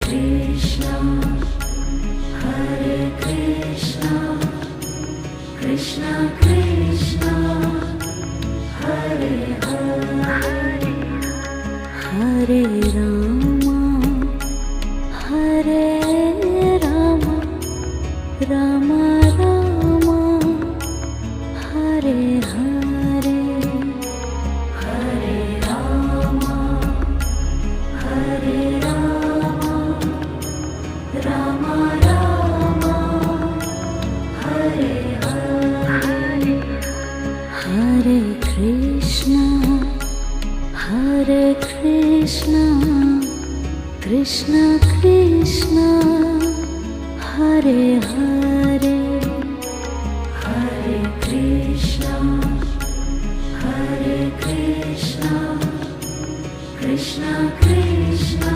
Krishna, Hare Krishna, Krishna Krishna, Hare Hare, Hare Rama, Hare Rama, Rama Rama, Hare Hare, Hare Rama, Hare Rama, Rama Rama, Hare Hare, Hare Krishna, Hare Krishna, Krishna Krishna, Hare Hare, Hare Krishna, Hare Krishna, Krishna Krishna,